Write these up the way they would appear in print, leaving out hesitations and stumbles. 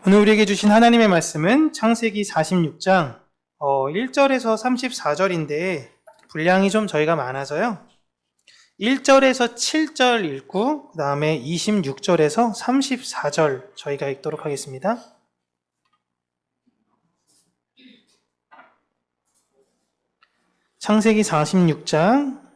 오늘 우리에게 주신 하나님의 말씀은 창세기 46장 1절에서 34절인데 분량이 좀 저희가 많아서요. 1절에서 7절 읽고 그 다음에 26절에서 34절 저희가 읽도록 하겠습니다. 창세기 46장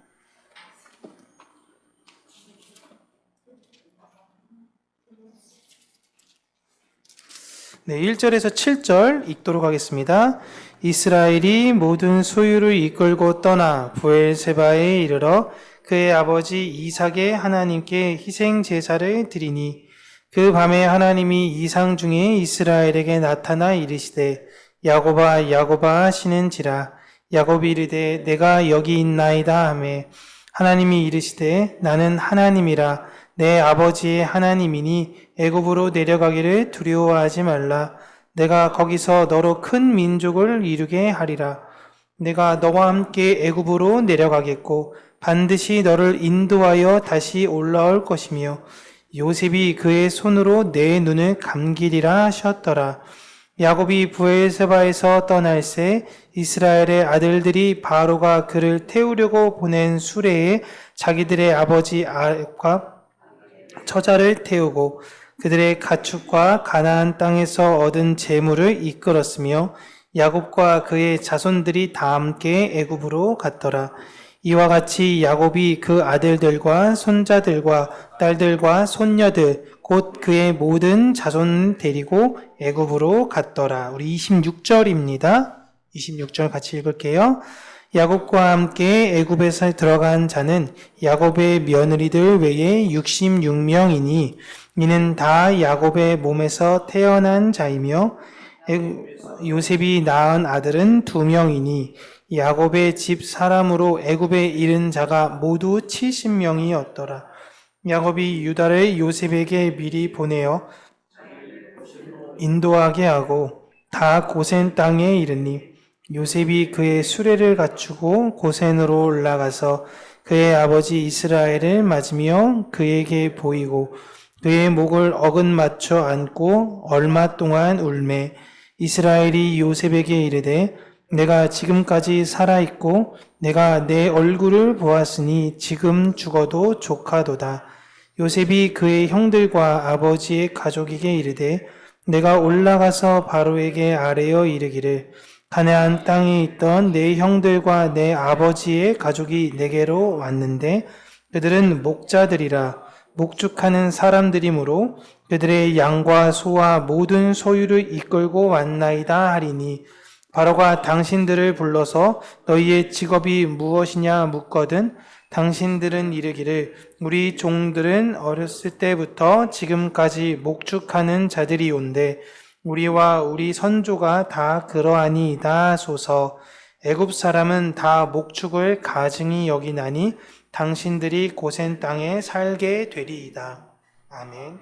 네, 1절에서 7절 읽도록 하겠습니다. 이스라엘이 모든 소유를 이끌고 떠나 브엘세바에 이르러 그의 아버지 이삭의 하나님께 희생 제사를 드리니 그 밤에 하나님이 이상 중에 이스라엘에게 나타나 이르시되 야곱아 야곱아 하시는지라. 야곱이 이르되 내가 여기 있나이다 하매 하나님이 이르시되 나는 하나님이라 내 아버지의 하나님이니 애굽으로 내려가기를 두려워하지 말라. 내가 거기서 너로 큰 민족을 이루게 하리라. 내가 너와 함께 애굽으로 내려가겠고 반드시 너를 인도하여 다시 올라올 것이며 요셉이 그의 손으로 내 눈을 감기리라 하셨더라. 야곱이 브엘세바에서 떠날새 이스라엘의 아들들이 바로가 그를 태우려고 보낸 수레에 자기들의 아버지 아합과 처자를 태우고 그들의 가축과 가나안 땅에서 얻은 재물을 이끌었으며 야곱과 그의 자손들이 다 함께 애굽으로 갔더라. 이와 같이 야곱이 그 아들들과 손자들과 딸들과 손녀들 곧 그의 모든 자손 데리고 애굽으로 갔더라. 우리 26절입니다. 26절 같이 읽을게요. 야곱과 함께 애굽에서 들어간 자는 야곱의 며느리들 외에 66명이니 이는 다 야곱의 몸에서 태어난 자이며 요셉이 낳은 아들은 2명이니 야곱의 집 사람으로 애굽에 이른 자가 모두 70명이었더라. 야곱이 유다를 요셉에게 미리 보내어 인도하게 하고 다 고센 땅에 이르니 요셉이 그의 수레를 갖추고 고센으로 올라가서 그의 아버지 이스라엘을 맞으며 그에게 보이고 그의 목을 어긋맞춰 안고 얼마 동안 울매 이스라엘이 요셉에게 이르되 내가 지금까지 살아있고 내가 내 얼굴을 보았으니 지금 죽어도 족하도다. 요셉이 그의 형들과 아버지의 가족에게 이르되 내가 올라가서 바로에게 아뢰어 이르기를 가나안 땅에 있던 내 형들과 내 아버지의 가족이 내게로 왔는데 그들은 목자들이라 목축하는 사람들이므로 그들의 양과 소와 모든 소유를 이끌고 왔나이다 하리니 바로가 당신들을 불러서 너희의 직업이 무엇이냐 묻거든 당신들은 이르기를 우리 종들은 어렸을 때부터 지금까지 목축하는 자들이온데 우리와 우리 선조가 다 그러하니이다 하소서. 애굽 사람은 다 목축을 가증히 여기나니 당신들이 고센 땅에 살게 되리이다. 아멘.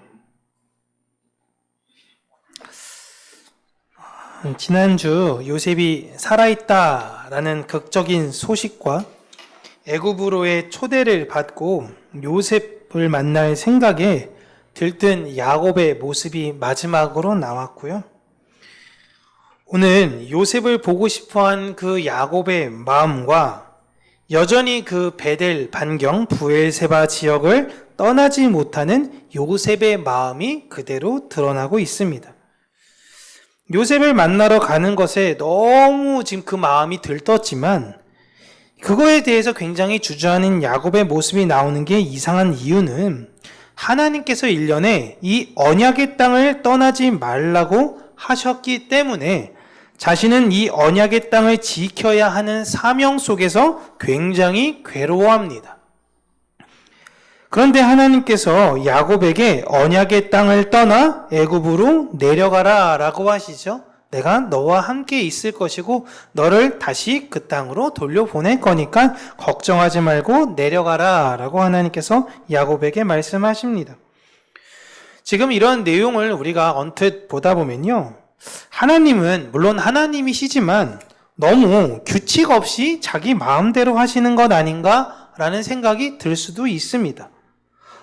지난주 요셉이 살아있다라는 극적인 소식과 애굽으로의 초대를 받고 요셉을 만날 생각에 들뜬 야곱의 모습이 마지막으로 나왔고요. 오늘 요셉을 보고 싶어한 그 야곱의 마음과 여전히 그 베델 반경 브엘세바 지역을 떠나지 못하는 요셉의 마음이 그대로 드러나고 있습니다. 요셉을 만나러 가는 것에 너무 지금 그 마음이 들떴지만 그거에 대해서 굉장히 주저하는 야곱의 모습이 나오는 게 이상한 이유는 하나님께서 1년에 이 언약의 땅을 떠나지 말라고 하셨기 때문에 자신은 이 언약의 땅을 지켜야 하는 사명 속에서 굉장히 괴로워합니다. 그런데 하나님께서 야곱에게 언약의 땅을 떠나 애굽으로 내려가라 라고 하시죠. 내가 너와 함께 있을 것이고 너를 다시 그 땅으로 돌려보낼 거니까 걱정하지 말고 내려가라 라고 하나님께서 야곱에게 말씀하십니다. 지금 이런 내용을 우리가 언뜻 보다 보면요. 하나님은 물론 하나님이시지만 너무 규칙 없이 자기 마음대로 하시는 것 아닌가 라는 생각이 들 수도 있습니다.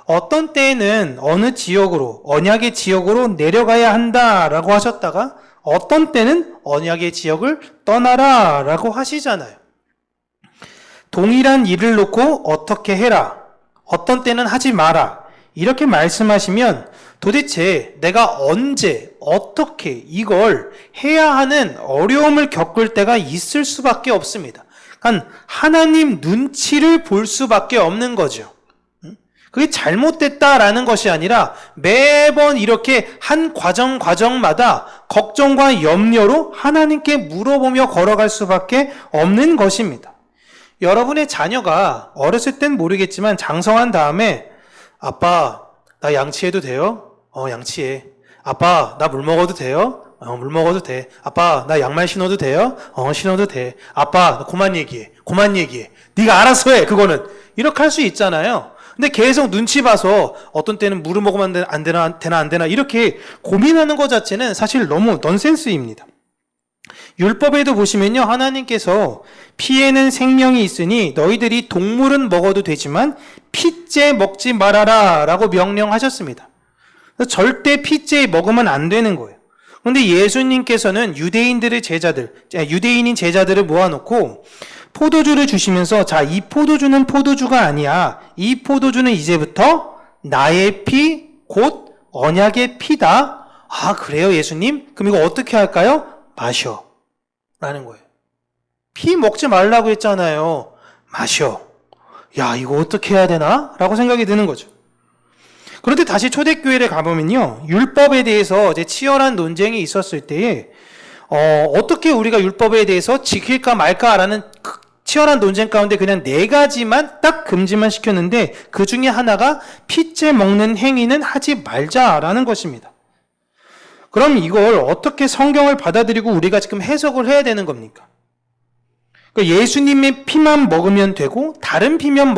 어떤 때에는 어느 지역으로, 언약의 지역으로 내려가야 한다라고 하셨다가 어떤 때는 언약의 지역을 떠나라라고 하시잖아요. 동일한 일을 놓고 어떻게 해라, 어떤 때는 하지 마라, 이렇게 말씀하시면 도대체 내가 언제, 어떻게 이걸 해야 하는 어려움을 겪을 때가 있을 수밖에 없습니다. 그러니까 하나님 눈치를 볼 수밖에 없는 거죠. 그게 잘못됐다라는 것이 아니라 매번 이렇게 한 과정마다 걱정과 염려로 하나님께 물어보며 걸어갈 수밖에 없는 것입니다. 여러분의 자녀가 어렸을 땐 모르겠지만 장성한 다음에 아빠, 나 양치해도 돼요? 양치해. 아빠, 나 물 먹어도 돼요? 물 먹어도 돼. 아빠, 나 양말 신어도 돼요? 신어도 돼. 아빠, 나 그만 얘기해. 네가 알아서 해, 그거는. 이렇게 할 수 있잖아요. 근데 계속 눈치 봐서 어떤 때는 물을 먹으면 안 되나 이렇게 고민하는 것 자체는 사실 너무 넌센스입니다. 율법에도 보시면요, 하나님께서 피에는 생명이 있으니 너희들이 동물은 먹어도 되지만 피째 먹지 말아라 라고 명령하셨습니다. 절대 피째 먹으면 안 되는 거예요. 그런데 예수님께서는 유대인인 제자들을 모아놓고 포도주를 주시면서, 자, 이 포도주는 포도주가 아니야. 이 포도주는 이제부터 나의 피, 곧 언약의 피다. 아, 그래요, 예수님? 그럼 이거 어떻게 할까요? 마셔. 라는 거예요. 피 먹지 말라고 했잖아요. 마셔. 야, 이거 어떻게 해야 되나? 라고 생각이 드는 거죠. 그런데 다시 초대교회를 가보면요, 율법에 대해서 이제 치열한 논쟁이 있었을 때에 어떻게 우리가 율법에 대해서 지킬까 말까라는 치열한 논쟁 가운데 그냥 4가지만 딱 금지만 시켰는데 그 중에 하나가 피째 먹는 행위는 하지 말자라는 것입니다. 그럼 이걸 어떻게 성경을 받아들이고 우리가 지금 해석을 해야 되는 겁니까? 그러니까 예수님의 피만 먹으면 되고 다른 피는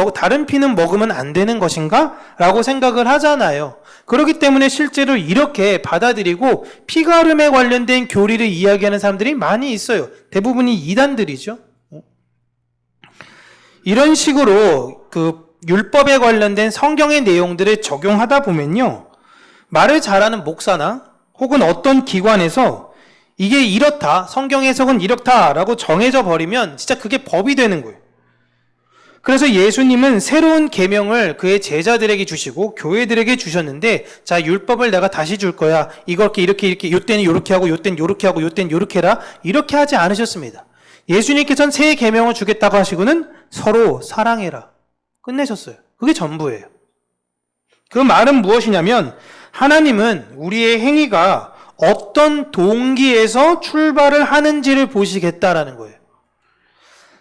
먹으면 안 되는 것인가? 라고 생각을 하잖아요. 그렇기 때문에 실제로 이렇게 받아들이고 피가름에 관련된 교리를 이야기하는 사람들이 많이 있어요. 대부분이 이단들이죠. 이런 식으로 그 율법에 관련된 성경의 내용들을 적용하다 보면요, 말을 잘하는 목사나 혹은 어떤 기관에서 이게 이렇다, 성경 해석은 이렇다라고 정해져 버리면 진짜 그게 법이 되는 거예요. 그래서 예수님은 새로운 계명을 그의 제자들에게 주시고 교회들에게 주셨는데, 자, 율법을 내가 다시 줄 거야. 이렇게 요때는 요렇게 하고 요때는 요렇게 하고 요때는 요렇게 해라. 이렇게 하지 않으셨습니다. 예수님께서는 새 계명을 주겠다고 하시고는 서로 사랑해라. 끝내셨어요. 그게 전부예요. 그 말은 무엇이냐면 하나님은 우리의 행위가 어떤 동기에서 출발을 하는지를 보시겠다라는 거예요.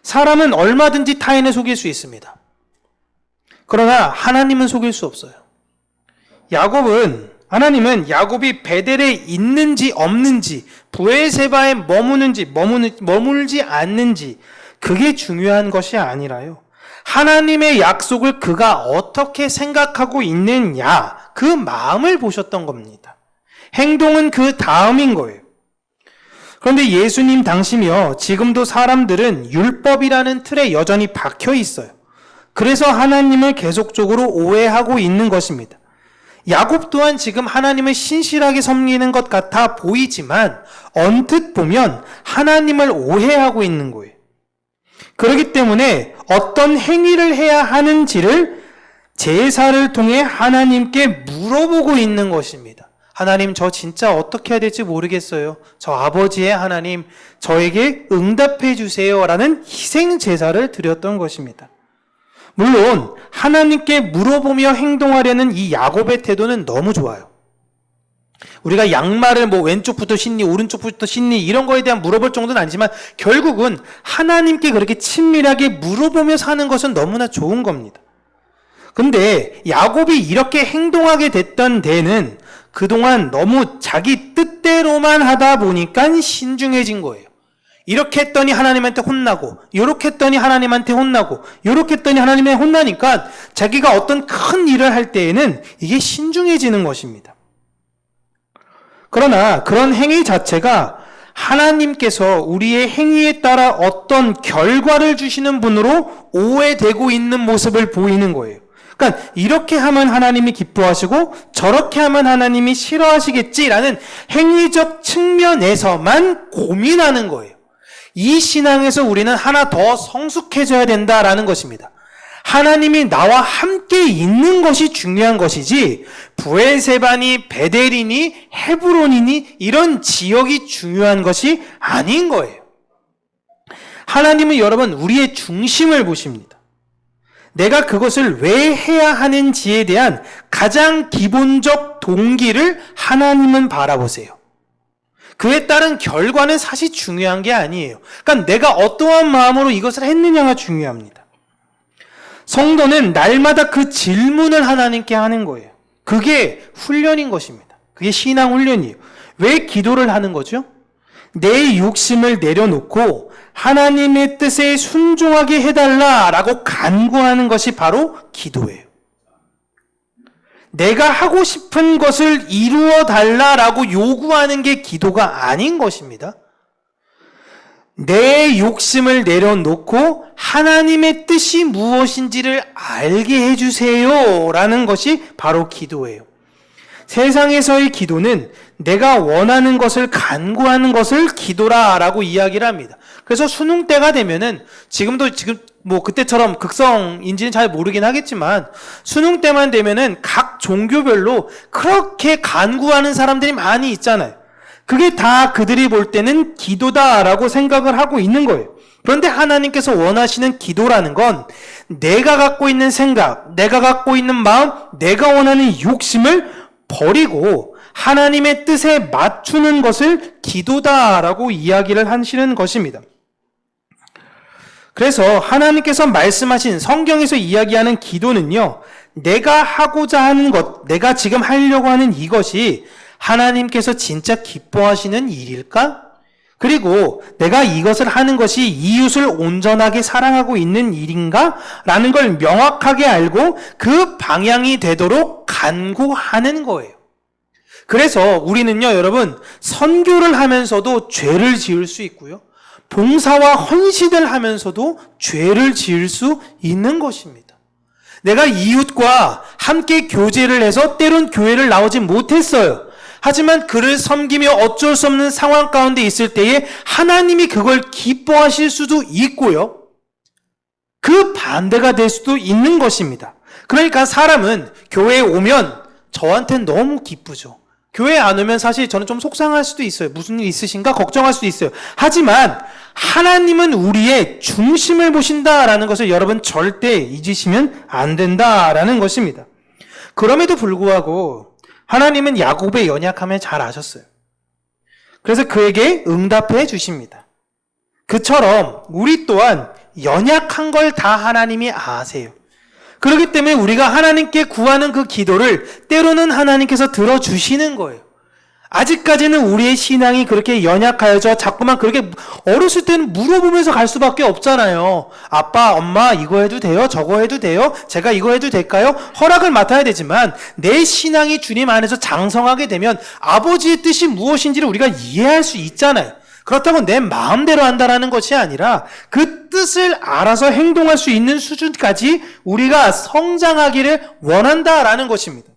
사람은 얼마든지 타인을 속일 수 있습니다. 그러나 하나님은 속일 수 없어요. 하나님은 야곱이 베델에 있는지 없는지, 브에세바에 머물지 않는지, 그게 중요한 것이 아니라요, 하나님의 약속을 그가 어떻게 생각하고 있느냐, 그 마음을 보셨던 겁니다. 행동은 그 다음인 거예요. 그런데 예수님 당시며 지금도 사람들은 율법이라는 틀에 여전히 박혀 있어요. 그래서 하나님을 계속적으로 오해하고 있는 것입니다. 야곱 또한 지금 하나님을 신실하게 섬기는 것 같아 보이지만 언뜻 보면 하나님을 오해하고 있는 거예요. 그렇기 때문에 어떤 행위를 해야 하는지를 제사를 통해 하나님께 물어보고 있는 것입니다. 하나님, 저 진짜 어떻게 해야 될지 모르겠어요. 저 아버지의 하나님, 저에게 응답해 주세요 라는 희생 제사를 드렸던 것입니다. 물론 하나님께 물어보며 행동하려는 이 야곱의 태도는 너무 좋아요. 우리가 양말을 왼쪽부터 신니 오른쪽부터 신니 이런 거에 대한 물어볼 정도는 아니지만 결국은 하나님께 그렇게 친밀하게 물어보며 사는 것은 너무나 좋은 겁니다. 근데 야곱이 이렇게 행동하게 됐던 데는 그동안 너무 자기 뜻대로만 하다 보니까 신중해진 거예요. 이렇게 했더니 하나님한테 혼나고, 이렇게 했더니 하나님한테 혼나고, 이렇게 했더니 하나님한테 혼나니까 자기가 어떤 큰 일을 할 때에는 이게 신중해지는 것입니다. 그러나 그런 행위 자체가 하나님께서 우리의 행위에 따라 어떤 결과를 주시는 분으로 오해되고 있는 모습을 보이는 거예요. 그러니까 이렇게 하면 하나님이 기뻐하시고 저렇게 하면 하나님이 싫어하시겠지라는 행위적 측면에서만 고민하는 거예요. 이 신앙에서 우리는 하나 더 성숙해져야 된다라는 것입니다. 하나님이 나와 함께 있는 것이 중요한 것이지 브엘세바니 베델이니 헤브론이니 이런 지역이 중요한 것이 아닌 거예요. 하나님은 여러분 우리의 중심을 보십니다. 내가 그것을 왜 해야 하는지에 대한 가장 기본적 동기를 하나님은 바라보세요. 그에 따른 결과는 사실 중요한 게 아니에요. 그러니까 내가 어떠한 마음으로 이것을 했느냐가 중요합니다. 성도는 날마다 그 질문을 하나님께 하는 거예요. 그게 훈련인 것입니다. 그게 신앙 훈련이에요. 왜 기도를 하는 거죠? 내 욕심을 내려놓고 하나님의 뜻에 순종하게 해달라라고 간구하는 것이 바로 기도예요. 내가 하고 싶은 것을 이루어 달라라고 요구하는 게 기도가 아닌 것입니다. 내 욕심을 내려놓고 하나님의 뜻이 무엇인지를 알게 해주세요 라는 것이 바로 기도예요. 세상에서의 기도는 내가 원하는 것을 간구하는 것을 기도라라고 이야기를 합니다. 그래서 수능 때가 되면은 지금 그때처럼 극성인지는 잘 모르긴 하겠지만 수능 때만 되면은 각 종교별로 그렇게 간구하는 사람들이 많이 있잖아요. 그게 다 그들이 볼 때는 기도다라고 생각을 하고 있는 거예요. 그런데 하나님께서 원하시는 기도라는 건 내가 갖고 있는 생각, 내가 갖고 있는 마음, 내가 원하는 욕심을 버리고 하나님의 뜻에 맞추는 것을 기도다라고 이야기를 하시는 것입니다. 그래서 하나님께서 말씀하신 성경에서 이야기하는 기도는요, 내가 하고자 하는 것, 내가 지금 하려고 하는 이것이 하나님께서 진짜 기뻐하시는 일일까? 그리고 내가 이것을 하는 것이 이웃을 온전하게 사랑하고 있는 일인가? 라는 걸 명확하게 알고 그 방향이 되도록 간구하는 거예요. 그래서 우리는요, 여러분, 선교를 하면서도 죄를 지을 수 있고요. 봉사와 헌신을 하면서도 죄를 지을 수 있는 것입니다. 내가 이웃과 함께 교제를 해서 때론 교회를 나오지 못했어요. 하지만 그를 섬기며 어쩔 수 없는 상황 가운데 있을 때에 하나님이 그걸 기뻐하실 수도 있고요. 그 반대가 될 수도 있는 것입니다. 그러니까 사람은 교회에 오면 저한테는 너무 기쁘죠. 교회 안 오면 사실 저는 좀 속상할 수도 있어요. 무슨 일 있으신가 걱정할 수도 있어요. 하지만 하나님은 우리의 중심을 보신다라는 것을 여러분 절대 잊으시면 안 된다라는 것입니다. 그럼에도 불구하고 하나님은 야곱의 연약함을 잘 아셨어요. 그래서 그에게 응답해 주십니다. 그처럼 우리 또한 연약한 걸 다 하나님이 아세요. 그렇기 때문에 우리가 하나님께 구하는 그 기도를 때로는 하나님께서 들어주시는 거예요. 아직까지는 우리의 신앙이 그렇게 연약하여져 자꾸만 그렇게 어렸을 때는 물어보면서 갈 수밖에 없잖아요. 아빠, 엄마 이거 해도 돼요? 저거 해도 돼요? 제가 이거 해도 될까요? 허락을 맡아야 되지만 내 신앙이 주님 안에서 장성하게 되면 아버지의 뜻이 무엇인지를 우리가 이해할 수 있잖아요. 그렇다고 내 마음대로 한다라는 것이 아니라 그 뜻을 알아서 행동할 수 있는 수준까지 우리가 성장하기를 원한다라는 것입니다.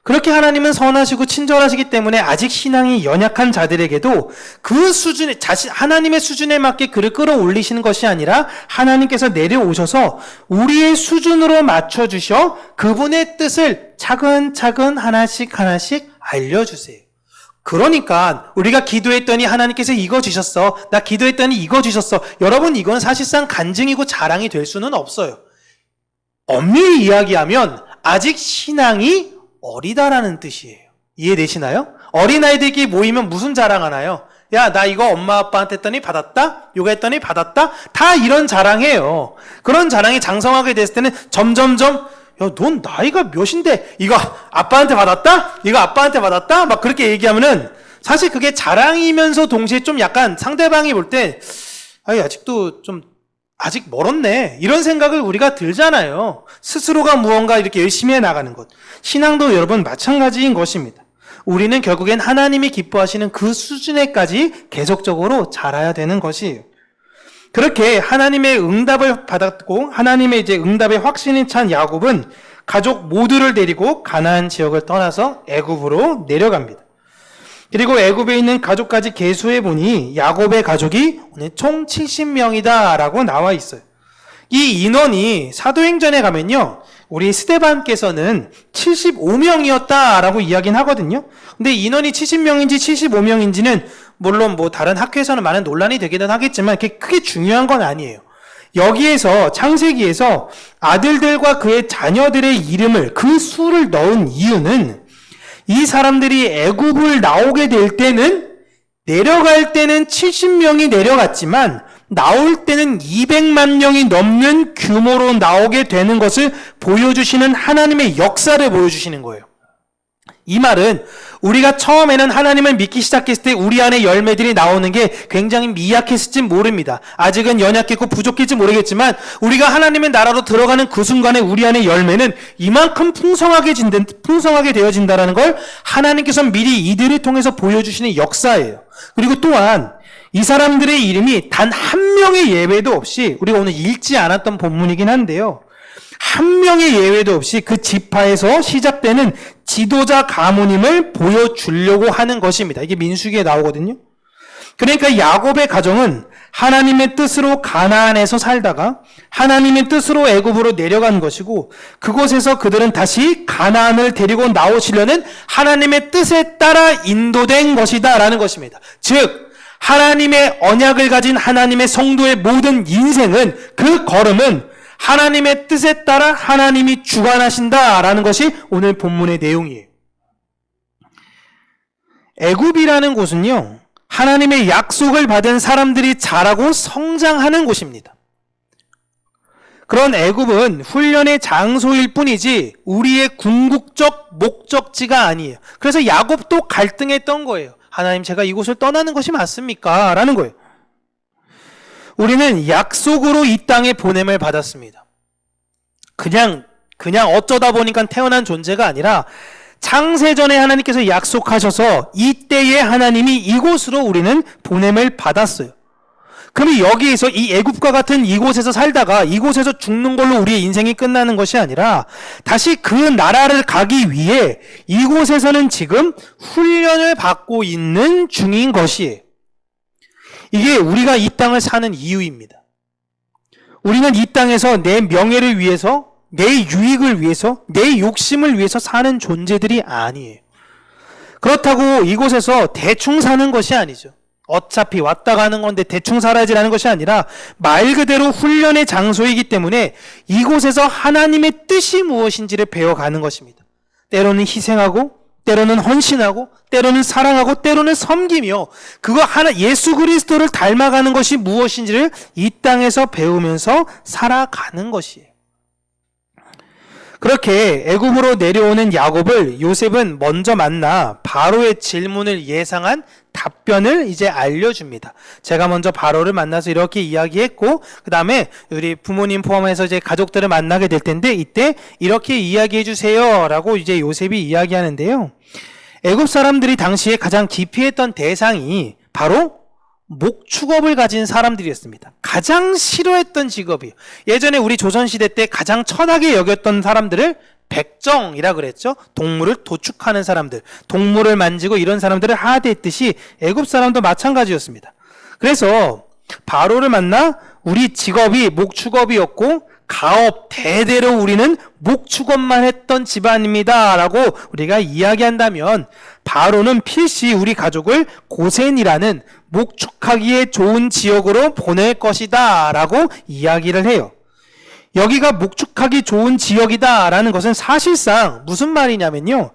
그렇게 하나님은 선하시고 친절하시기 때문에 아직 신앙이 연약한 자들에게도 그 수준에 하나님의 수준에 맞게 그를 끌어올리시는 것이 아니라 하나님께서 내려오셔서 우리의 수준으로 맞춰주셔 그분의 뜻을 차근차근 하나씩 알려주세요. 그러니까 우리가 기도했더니 하나님께서 이거 주셨어. 나 기도했더니 이거 주셨어. 여러분 이건 사실상 간증이고 자랑이 될 수는 없어요. 엄밀히 이야기하면 아직 신앙이 어리다라는 뜻이에요. 이해되시나요? 어린아이들끼리 모이면 무슨 자랑하나요? 야, 나 이거 엄마 아빠한테 했더니 받았다? 요거 했더니 받았다? 다 이런 자랑해요. 그런 자랑이 장성하게 됐을 때는 점점점 야, 넌 나이가 몇인데 이거 아빠한테 받았다? 이거 아빠한테 받았다? 막 그렇게 얘기하면은 사실 그게 자랑이면서 동시에 좀 약간 상대방이 볼 때 아직도 좀 아직 멀었네 이런 생각을 우리가 들잖아요. 스스로가 무언가 이렇게 열심히 해나가는 것. 신앙도 여러분 마찬가지인 것입니다. 우리는 결국엔 하나님이 기뻐하시는 그 수준에까지 계속적으로 자라야 되는 것이에요. 그렇게 하나님의 응답을 받았고 하나님의 이제 응답의 확신이 찬 야곱은 가족 모두를 데리고 가나안 지역을 떠나서 애굽으로 내려갑니다. 그리고 애굽에 있는 가족까지 계수해 보니 야곱의 가족이 오늘 총 70명이다라고 나와 있어요. 이 인원이 사도행전에 가면요, 우리 스데반께서는 75명이었다라고 이야기는 하거든요. 근데 인원이 70명인지 75명인지는 물론 뭐 다른 학회에서는 많은 논란이 되기는 하겠지만 그게 크게 중요한 건 아니에요. 여기에서 창세기에서 아들들과 그의 자녀들의 이름을 그 수를 넣은 이유는 이 사람들이 애굽을 나오게 될 때는 내려갈 때는 70명이 내려갔지만 나올 때는 200만 명이 넘는 규모로 나오게 되는 것을 보여주시는 하나님의 역사를 보여주시는 거예요. 이 말은 우리가 처음에는 하나님을 믿기 시작했을 때 우리 안에 열매들이 나오는 게 굉장히 미약했을지 모릅니다. 아직은 연약했고 부족했지 모르겠지만 우리가 하나님의 나라로 들어가는 그 순간에 우리 안에 열매는 이만큼 풍성하게 되어진다는 걸 하나님께서 미리 이들을 통해서 보여주시는 역사예요. 그리고 또한 이 사람들의 이름이 단 한 명의 예외도 없이, 우리가 오늘 읽지 않았던 본문이긴 한데요, 한 명의 예외도 없이 그 지파에서 시작되는 지도자 가문임을 보여주려고 하는 것입니다. 이게 민수기에 나오거든요. 그러니까 야곱의 가정은 하나님의 뜻으로 가나안에서 살다가 하나님의 뜻으로 애굽으로 내려간 것이고, 그곳에서 그들은 다시 가나안을 데리고 나오시려는 하나님의 뜻에 따라 인도된 것이다 라는 것입니다. 즉 하나님의 언약을 가진 하나님의 성도의 모든 인생은, 그 걸음은 하나님의 뜻에 따라 하나님이 주관하신다라는 것이 오늘 본문의 내용이에요. 애굽이라는 곳은요, 하나님의 약속을 받은 사람들이 자라고 성장하는 곳입니다. 그런 애굽은 훈련의 장소일 뿐이지 우리의 궁극적 목적지가 아니에요. 그래서 야곱도 갈등했던 거예요. 하나님, 제가 이곳을 떠나는 것이 맞습니까? 라는 거예요. 우리는 약속으로 이 땅에 보냄을 받았습니다. 그냥 어쩌다 보니까 태어난 존재가 아니라 창세전에 하나님께서 약속하셔서 이때에 하나님이 이곳으로 우리는 보냄을 받았어요. 그럼 여기에서 이 애굽과 같은 이곳에서 살다가 이곳에서 죽는 걸로 우리의 인생이 끝나는 것이 아니라 다시 그 나라를 가기 위해 이곳에서는 지금 훈련을 받고 있는 중인 것이에요. 이게 우리가 이 땅을 사는 이유입니다. 우리는 이 땅에서 내 명예를 위해서, 내 유익을 위해서, 내 욕심을 위해서 사는 존재들이 아니에요. 그렇다고 이곳에서 대충 사는 것이 아니죠. 어차피 왔다 가는 건데 대충 살아야지라는 것이 아니라 말 그대로 훈련의 장소이기 때문에 이곳에서 하나님의 뜻이 무엇인지를 배워가는 것입니다. 때로는 희생하고, 때로는 헌신하고, 때로는 사랑하고, 때로는 섬기며, 그거 하나 예수 그리스도를 닮아가는 것이 무엇인지를 이 땅에서 배우면서 살아가는 것이에요. 그렇게 애굽으로 내려오는 야곱을 요셉은 먼저 만나 바로의 질문을 예상한 답변을 이제 알려줍니다. 제가 먼저 바로를 만나서 이렇게 이야기했고, 그 다음에 우리 부모님 포함해서 이제 가족들을 만나게 될 텐데 이때 이렇게 이야기해 주세요 라고 이제 요셉이 이야기하는데요, 애굽 사람들이 당시에 가장 기피했던 대상이 바로 목축업을 가진 사람들이었습니다. 가장 싫어했던 직업이에요. 예전에 우리 조선시대 때 가장 천하게 여겼던 사람들을 백정이라 그랬죠. 동물을 도축하는 사람들, 동물을 만지고 이런 사람들을 하대했듯이 애굽 사람도 마찬가지였습니다. 그래서 바로를 만나 우리 직업이 목축업이었고 가업 대대로 우리는 목축업만 했던 집안입니다 라고 우리가 이야기한다면, 바로는 필시 우리 가족을 고센이라는 목축하기에 좋은 지역으로 보낼 것이다 라고 이야기를 해요. 여기가 목축하기 좋은 지역이다 라는 것은 사실상 무슨 말이냐면요,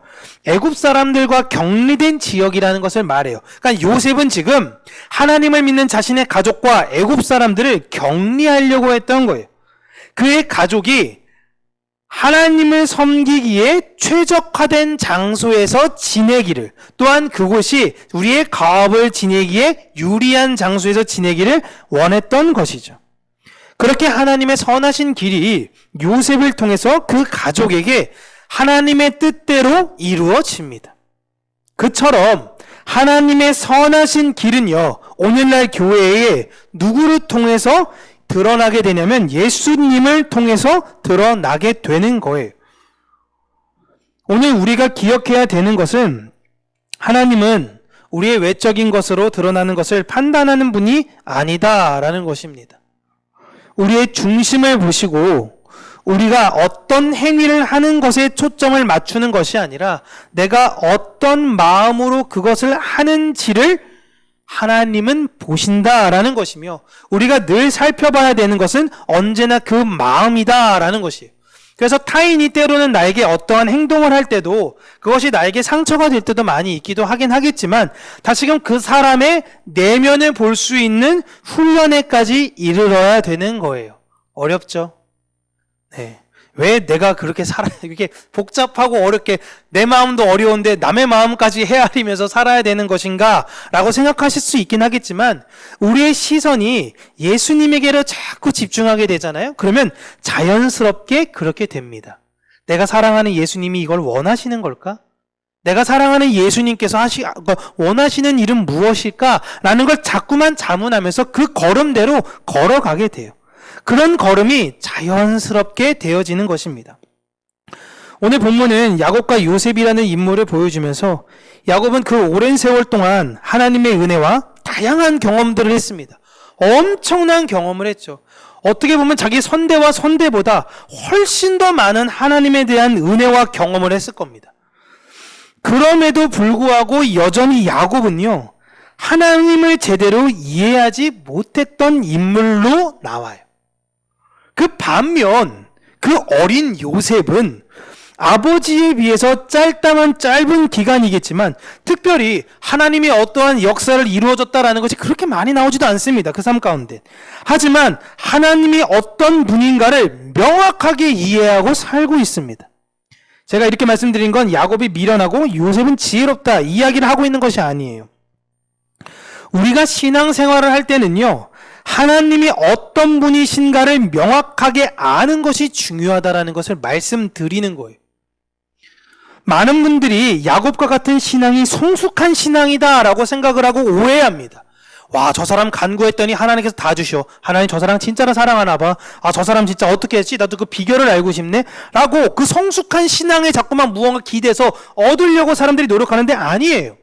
애굽 사람들과 격리된 지역이라는 것을 말해요. 그러니까 요셉은 지금 하나님을 믿는 자신의 가족과 애굽 사람들을 격리하려고 했던 거예요. 그의 가족이 하나님을 섬기기에 최적화된 장소에서 지내기를, 또한 그곳이 우리의 가업을 지내기에 유리한 장소에서 지내기를 원했던 것이죠. 그렇게 하나님의 선하신 길이 요셉을 통해서 그 가족에게 하나님의 뜻대로 이루어집니다. 그처럼 하나님의 선하신 길은요, 오늘날 교회에 누구를 통해서 드러나게 되냐면 예수님을 통해서 드러나게 되는 거예요. 오늘 우리가 기억해야 되는 것은 하나님은 우리의 외적인 것으로 드러나는 것을 판단하는 분이 아니다라는 것입니다. 우리의 중심을 보시고 우리가 어떤 행위를 하는 것에 초점을 맞추는 것이 아니라 내가 어떤 마음으로 그것을 하는지를 하나님은 보신다라는 것이며 우리가 늘 살펴봐야 되는 것은 언제나 그 마음이다라는 것이에요. 그래서 타인이 때로는 나에게 어떠한 행동을 할 때도 그것이 나에게 상처가 될 때도 많이 있기도 하긴 하겠지만 다시금 그 사람의 내면을 볼 수 있는 훈련에까지 이르러야 되는 거예요. 어렵죠? 네. 왜 내가 그렇게 이렇게 복잡하고 어렵게 내 마음도 어려운데 남의 마음까지 헤아리면서 살아야 되는 것인가? 라고 생각하실 수 있긴 하겠지만 우리의 시선이 예수님에게로 자꾸 집중하게 되잖아요. 그러면 자연스럽게 그렇게 됩니다. 내가 사랑하는 예수님이 이걸 원하시는 걸까? 내가 사랑하는 예수님께서 원하시는 일은 무엇일까? 라는 걸 자꾸만 자문하면서 그 걸음대로 걸어가게 돼요. 그런 걸음이 자연스럽게 되어지는 것입니다. 오늘 본문은 야곱과 요셉이라는 인물을 보여주면서 야곱은 그 오랜 세월 동안 하나님의 은혜와 다양한 경험들을 했습니다. 엄청난 경험을 했죠. 어떻게 보면 자기 선대와 선대보다 훨씬 더 많은 하나님에 대한 은혜와 경험을 했을 겁니다. 그럼에도 불구하고 여전히 야곱은요, 하나님을 제대로 이해하지 못했던 인물로 나와요. 그 반면 그 어린 요셉은 아버지에 비해서 짧은 기간이겠지만 특별히 하나님이 어떠한 역사를 이루어졌다라는 것이 그렇게 많이 나오지도 않습니다. 그 삶 가운데. 하지만 하나님이 어떤 분인가를 명확하게 이해하고 살고 있습니다. 제가 이렇게 말씀드린 건 야곱이 미련하고 요셉은 지혜롭다 이야기를 하고 있는 것이 아니에요. 우리가 신앙생활을 할 때는요, 하나님이 어떤 분이신가를 명확하게 아는 것이 중요하다라는 것을 말씀드리는 거예요. 많은 분들이 야곱과 같은 신앙이 성숙한 신앙이다라고 생각을 하고 오해합니다. 와, 저 사람 간구했더니 하나님께서 다 주셔. 하나님 저 사람 진짜로 사랑하나 봐. 아, 저 사람 진짜 어떻게 했지? 나도 그 비결을 알고 싶네. 라고 그 성숙한 신앙에 자꾸만 무언가 기대서 얻으려고 사람들이 노력하는데 아니에요.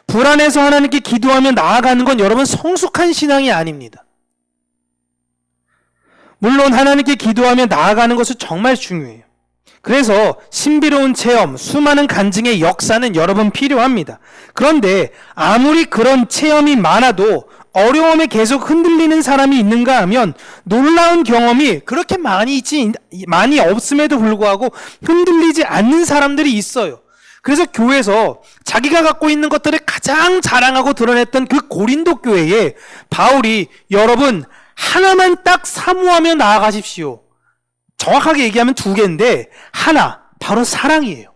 불안해서 하나님께 기도하며 나아가는 건 여러분 성숙한 신앙이 아닙니다. 물론 하나님께 기도하며 나아가는 것은 정말 중요해요. 그래서 신비로운 체험, 수많은 간증의 역사는 여러분 필요합니다. 그런데 아무리 그런 체험이 많아도 어려움에 계속 흔들리는 사람이 있는가 하면 놀라운 경험이 그렇게 많이 없음에도 불구하고 흔들리지 않는 사람들이 있어요. 그래서 교회에서 자기가 갖고 있는 것들을 가장 자랑하고 드러냈던 그 고린도 교회에 바울이 여러분 하나만 딱 사모하며 나아가십시오. 정확하게 얘기하면 두 개인데 하나, 바로 사랑이에요.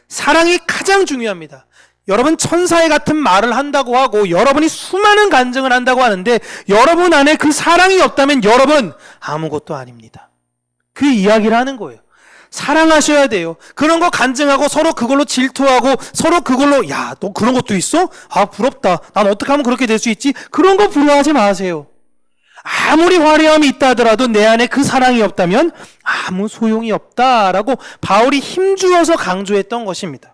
사랑이 가장 중요합니다. 여러분 천사의 같은 말을 한다고 하고 여러분이 수많은 간증을 한다고 하는데 여러분 안에 그 사랑이 없다면 여러분 아무것도 아닙니다. 그 이야기를 하는 거예요. 사랑하셔야 돼요. 그런 거 간증하고 서로 그걸로 질투하고 서로 그걸로 야, 너 그런 것도 있어? 아, 부럽다. 난 어떻게 하면 그렇게 될 수 있지? 그런 거 부러워하지 마세요. 아무리 화려함이 있다 하더라도 내 안에 그 사랑이 없다면 아무 소용이 없다라고 바울이 힘주어서 강조했던 것입니다.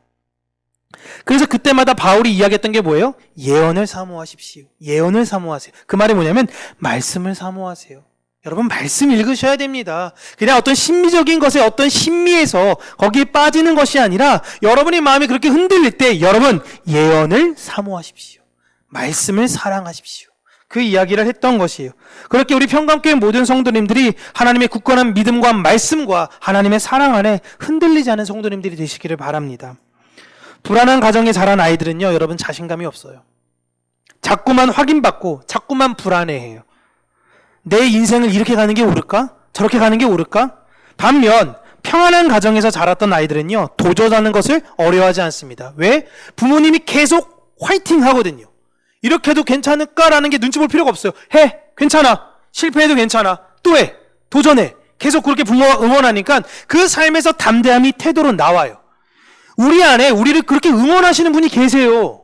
그래서 그때마다 바울이 이야기했던 게 뭐예요? 예언을 사모하십시오. 예언을 사모하세요. 그 말이 뭐냐면 말씀을 사모하세요. 여러분 말씀 읽으셔야 됩니다. 그냥 어떤 심미적인 것에 어떤 신미에서 거기에 빠지는 것이 아니라 여러분의 마음이 그렇게 흔들릴 때 여러분 예언을 사모하십시오. 말씀을 사랑하십시오. 그 이야기를 했던 것이에요. 그렇게 우리 평강교회 모든 성도님들이 하나님의 굳건한 믿음과 말씀과 하나님의 사랑 안에 흔들리지 않은 성도님들이 되시기를 바랍니다. 불안한 가정에 자란 아이들은요, 여러분 자신감이 없어요. 자꾸만 확인받고 자꾸만 불안해해요. 내 인생을 이렇게 가는 게 옳을까? 저렇게 가는 게 옳을까? 반면 평안한 가정에서 자랐던 아이들은요, 도전하는 것을 어려워하지 않습니다. 왜? 부모님이 계속 화이팅 하거든요. 이렇게 해도 괜찮을까라는 게 눈치 볼 필요가 없어요. 해! 괜찮아! 실패해도 괜찮아! 또 해! 도전해! 계속 그렇게 부모가 응원하니까 그 삶에서 담대함이 태도로 나와요. 우리 안에 우리를 그렇게 응원하시는 분이 계세요.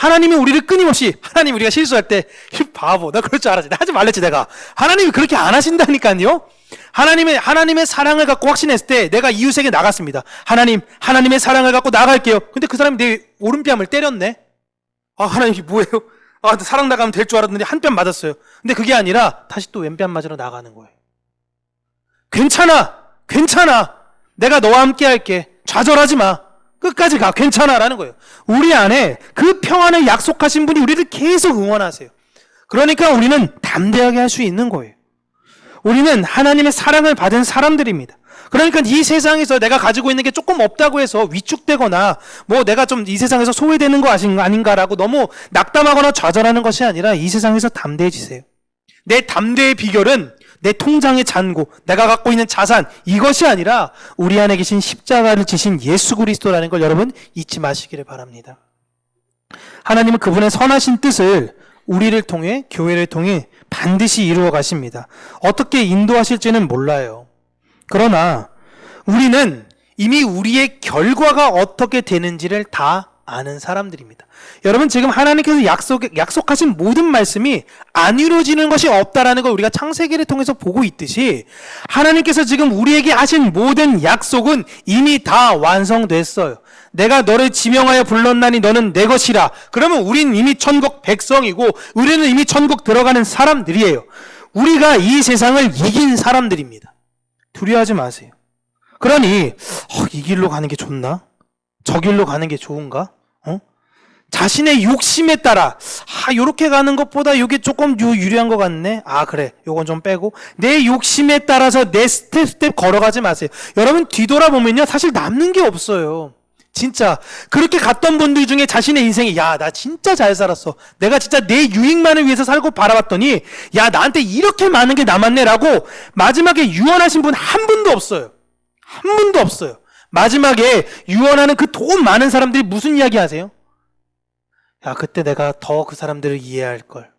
하나님이 우리를 끊임없이, 하나님 우리가 실수할 때, 이 바보, 나 그럴 줄 알았지. 나 하지 말랬지, 내가. 하나님이 그렇게 안 하신다니까요. 하나님의 사랑을 갖고 확신했을 때 내가 이웃에게 나갔습니다. 하나님의 사랑을 갖고 나갈게요. 근데 그 사람이 내 오른뺨을 때렸네. 아, 하나님 이게 뭐예요? 아, 사랑 나가면 될 줄 알았는데 한 뺨 맞았어요. 근데 그게 아니라 다시 또 왼뺨 맞으러 나가는 거예요. 괜찮아. 내가 너와 함께 할게. 좌절하지 마. 끝까지 가. 괜찮아라는 거예요. 우리 안에 그 평안을 약속하신 분이 우리를 계속 응원하세요. 그러니까 우리는 담대하게 할 수 있는 거예요. 우리는 하나님의 사랑을 받은 사람들입니다. 그러니까 이 세상에서 내가 가지고 있는 게 조금 없다고 해서 위축되거나 뭐 내가 좀 이 세상에서 소외되는 거 아닌가라고 너무 낙담하거나 좌절하는 것이 아니라 이 세상에서 담대해지세요. 내 담대의 비결은 내 통장의 잔고, 내가 갖고 있는 자산, 이것이 아니라 우리 안에 계신 십자가를 지신 예수 그리스도라는 걸 여러분 잊지 마시기를 바랍니다. 하나님은 그분의 선하신 뜻을 우리를 통해, 교회를 통해 반드시 이루어 가십니다. 어떻게 인도하실지는 몰라요. 그러나 우리는 이미 우리의 결과가 어떻게 되는지를 다 아는 사람들입니다. 여러분, 지금 하나님께서 약속하신 모든 말씀이 안 이루어지는 것이 없다라는 걸 우리가 창세기를 통해서 보고 있듯이 하나님께서 지금 우리에게 하신 모든 약속은 이미 다 완성됐어요. 내가 너를 지명하여 불렀나니 너는 내 것이라. 그러면 우린 이미 천국 백성이고 우리는 이미 천국 들어가는 사람들이에요. 우리가 이 세상을 이긴 사람들입니다. 두려워하지 마세요. 그러니 이 길로 가는 게 좋나? 저 길로 가는 게 좋은가? 자신의 욕심에 따라 요렇게 가는 것보다 이게 조금 유리한 것 같네. 그래, 요건 좀 빼고. 내 욕심에 따라서 내 스텝 걸어가지 마세요. 여러분, 뒤돌아보면요 사실 남는 게 없어요. 진짜 그렇게 갔던 분들 중에 자신의 인생에 나 진짜 잘 살았어, 내가 진짜 내 유익만을 위해서 살고 바라봤더니 나한테 이렇게 많은 게 남았네 라고 마지막에 유언하신 분 한 분도 없어요. 한 분도 없어요. 마지막에 유언하는 그 돈 많은 사람들이 무슨 이야기 하세요? 그때 내가 더 그 사람들을 이해할 걸,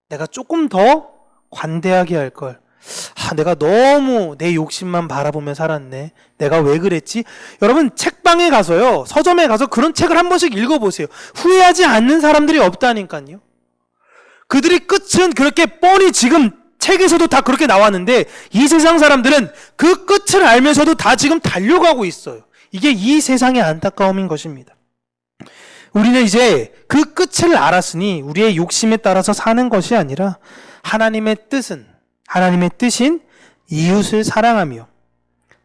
내가 조금 더 관대하게 할 걸, 내가 너무 내 욕심만 바라보며 살았네, 내가 왜 그랬지? 여러분, 책방에 가서요, 서점에 가서 그런 책을 한 번씩 읽어보세요. 후회하지 않는 사람들이 없다니까요. 그들의 끝은 그렇게 뻔히 지금 책에서도 다 그렇게 나왔는데 이 세상 사람들은 그 끝을 알면서도 다 지금 달려가고 있어요. 이게 이 세상의 안타까움인 것입니다. 우리는 이제 그 끝을 알았으니 우리의 욕심에 따라서 사는 것이 아니라 하나님의 뜻인 이웃을 사랑하며,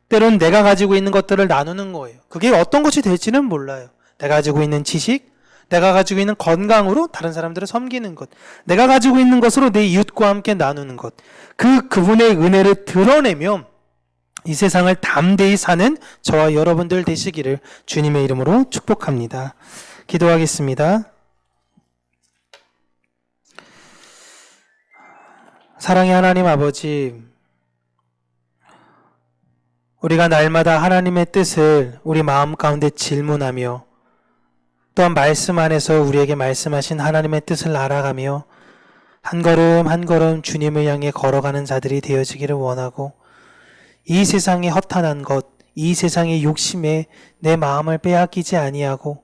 때론 내가 가지고 있는 것들을 나누는 거예요. 그게 어떤 것이 될지는 몰라요. 내가 가지고 있는 지식, 내가 가지고 있는 건강으로 다른 사람들을 섬기는 것, 내가 가지고 있는 것으로 내 이웃과 함께 나누는 것, 그분의 은혜를 드러내며 이 세상을 담대히 사는 저와 여러분들 되시기를 주님의 이름으로 축복합니다. 기도하겠습니다. 사랑의 하나님 아버지, 우리가 날마다 하나님의 뜻을 우리 마음 가운데 질문하며 또한 말씀 안에서 우리에게 말씀하신 하나님의 뜻을 알아가며 한 걸음 한 걸음 주님을 향해 걸어가는 자들이 되어지기를 원하고, 이 세상의 허탄한 것, 이 세상의 욕심에 내 마음을 빼앗기지 아니하고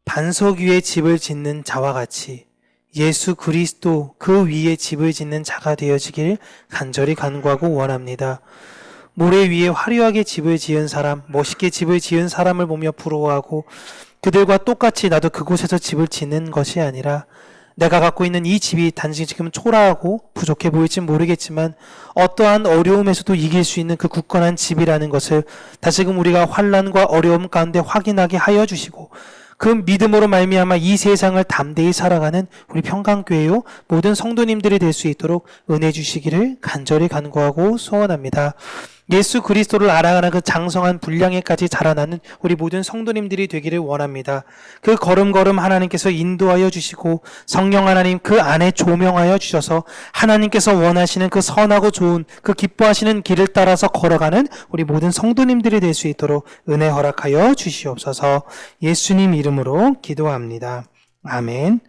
반석 위에 집을 짓는 자와 같이 예수 그리스도 그 위에 집을 짓는 자가 되어지길 간절히 간구하고 원합니다. 모래 위에 화려하게 집을 지은 사람, 멋있게 집을 지은 사람을 보며 부러워하고 그들과 똑같이 나도 그곳에서 집을 짓는 것이 아니라, 내가 갖고 있는 이 집이 단지 지금 초라하고 부족해 보일지 모르겠지만 어떠한 어려움에서도 이길 수 있는 그 굳건한 집이라는 것을 다시금 우리가 환난과 어려움 가운데 확인하게 하여 주시고, 그 믿음으로 말미암아 이 세상을 담대히 살아가는 우리 평강교회요 모든 성도님들이 될 수 있도록 은혜 주시기를 간절히 간구하고 소원합니다. 예수 그리스도를 알아가는 그 장성한 분량에까지 자라나는 우리 모든 성도님들이 되기를 원합니다. 그 걸음걸음 하나님께서 인도하여 주시고 성령 하나님 그 안에 조명하여 주셔서 하나님께서 원하시는 그 선하고 좋은 그 기뻐하시는 길을 따라서 걸어가는 우리 모든 성도님들이 될 수 있도록 은혜 허락하여 주시옵소서. 예수님 이름으로 기도합니다. 아멘.